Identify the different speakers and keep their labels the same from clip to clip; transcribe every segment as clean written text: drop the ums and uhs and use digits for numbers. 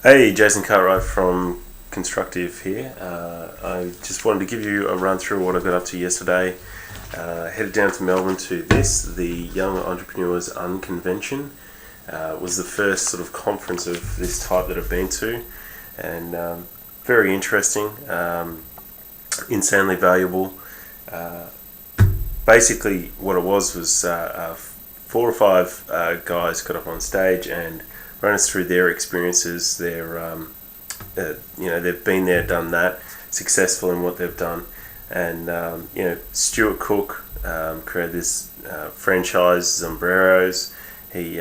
Speaker 1: Hey, Jason Cartwright from Constructive here. I just wanted to give you a run through what I got up to yesterday. Headed down to Melbourne to the Young Entrepreneurs UnConvention. It was the first sort of conference of this type that I've been to, and very interesting, insanely valuable. Uh, Basically, what it was four or five guys got up on stage and ran us through their experiences. They've been there, done that, successful in what they've done. And Stuart Cook created this franchise, Sombreros. He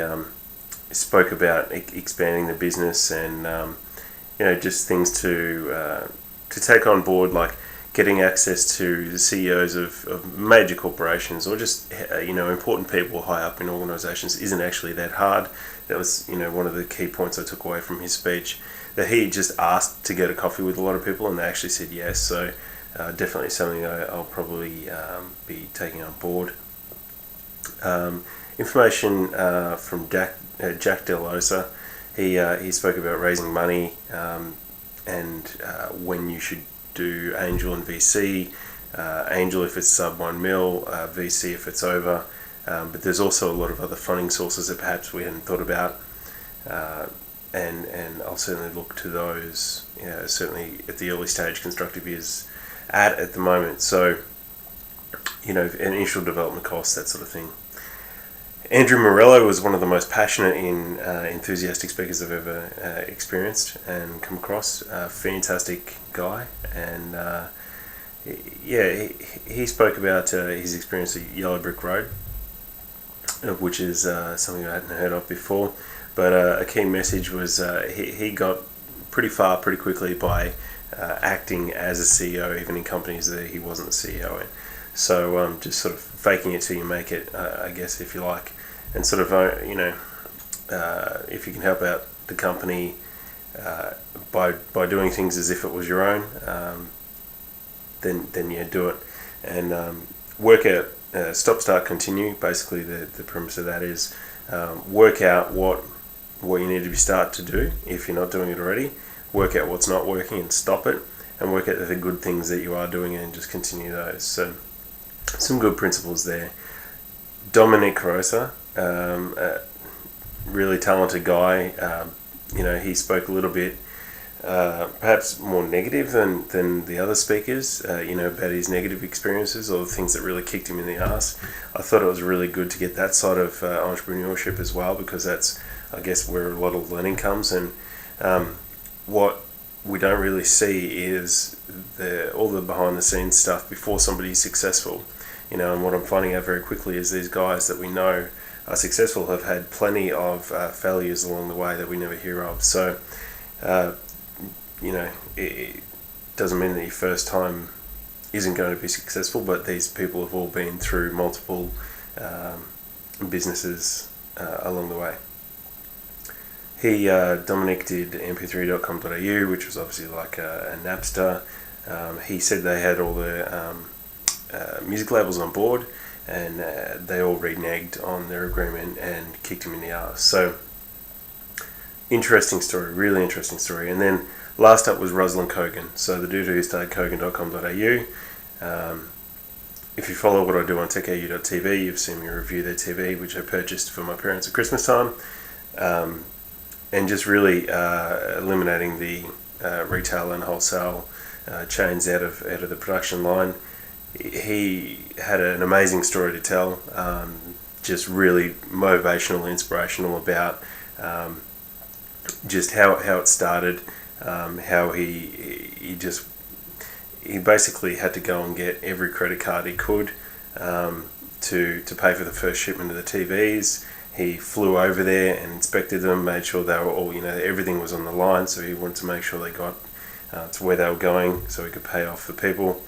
Speaker 1: spoke about expanding the business and just things to take on board, like getting access to the CEOs of major corporations, or just important people high up in organisations, isn't actually that hard. That was one of the key points I took away from his speech, that he just asked to get a coffee with a lot of people and they actually said yes. So definitely something I'll probably be taking on board. Information from Jack Delosa. He spoke about raising money and when you should do angel and VC. Angel if it's sub 1 mil, VC if it's over. But there's also a lot of other funding sources that perhaps we hadn't thought about, and I'll certainly look to those. Certainly at the early stage Constructive is at the moment. So initial development costs, that sort of thing. Andrew Morello was one of the most passionate and enthusiastic speakers I've ever experienced and come across. Fantastic guy, and he spoke about his experience at Yellow Brick Road, which is something I hadn't heard of before. But a key message was he got pretty far pretty quickly by acting as a CEO, even in companies that he wasn't the CEO in. So just sort of faking it till you make it, I guess, if you like, and sort of if you can help out the company by doing things as if it was your own, then yeah, do it. And work out, stop, start, continue. Basically, the premise of that is work out what you need to start to do if you're not doing it already. Work out what's not working and stop it, and work out the good things that you are doing and just continue those. So some good principles there. Dominic Carosa, really talented guy. He spoke a little bit, perhaps more negative than the other speakers, about his negative experiences or the things that really kicked him in the ass. I thought it was really good to get that side of entrepreneurship as well, because that's, I guess, where a lot of learning comes. And what we don't really see is all the behind the scenes stuff before somebody's successful. And what I'm finding out very quickly is these guys that we know are successful have had plenty of failures along the way that we never hear of. So, it doesn't mean that your first time isn't going to be successful, but these people have all been through multiple businesses along the way. Dominic did mp3.com.au, which was obviously like a Napster. He said they had all the music labels on board, and they all reneged on their agreement and kicked him in the arse. So interesting story, really interesting story. And then last up was Rosalind Kogan, so the dude who started Kogan.com.au. If you follow what I do on techau.tv, you've seen me review their TV, which I purchased for my parents at Christmas time, and just really eliminating the retail and wholesale chains out of the production line. He had an amazing story to tell, just really motivational, inspirational about just how it started, how he basically had to go and get every credit card he could to pay for the first shipment of the TVs. He flew over there and inspected them, made sure they were all, everything was on the line, so he wanted to make sure they got to where they were going so he could pay off the people,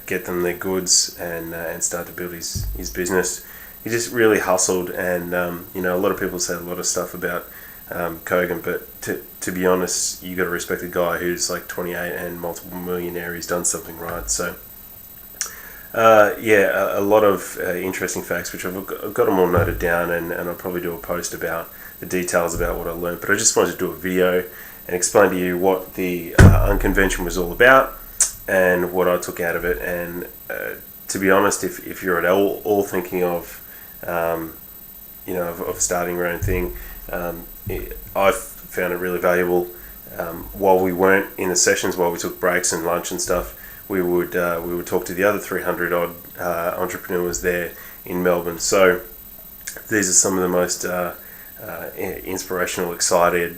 Speaker 1: get them their goods, and start to build his business. He just really hustled, and a lot of people say a lot of stuff about Kogan, but to be honest, you got to respect a guy who's like 28 and multiple millionaire. He's done something right. So a lot of interesting facts, which I've got them all noted down, and I'll probably do a post about the details about what I learned. But I just wanted to do a video and explain to you what the UnConvention was all about and what I took out of it. And to be honest, if you're at all thinking of of starting your own thing, I've found it really valuable. While we weren't in the sessions, while we took breaks and lunch and stuff, we would talk to the other 300 odd entrepreneurs there in Melbourne. So these are some of the most inspirational, excited,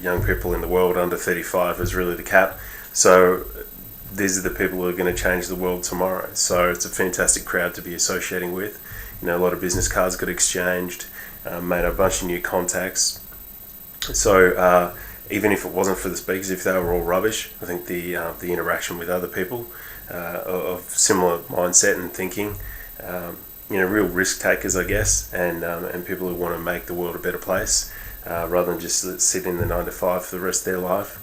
Speaker 1: young people in the world. Under 35 is really the cap. So these are the people who are going to change the world tomorrow. So it's a fantastic crowd to be associating with. A lot of business cards got exchanged, made a bunch of new contacts. So even if it wasn't for the speakers, if they were all rubbish, I think the interaction with other people of similar mindset and thinking, real risk takers, I guess, and people who want to make the world a better place, rather than just sit in the 9 to 5 for the rest of their life.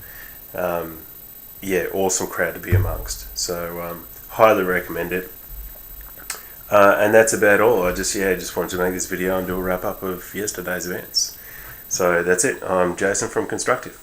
Speaker 1: Awesome crowd to be amongst. So highly recommend it. And that's about all. I just wanted to make this video and do a wrap up of yesterday's events. So that's it. I'm Jason from Constructive.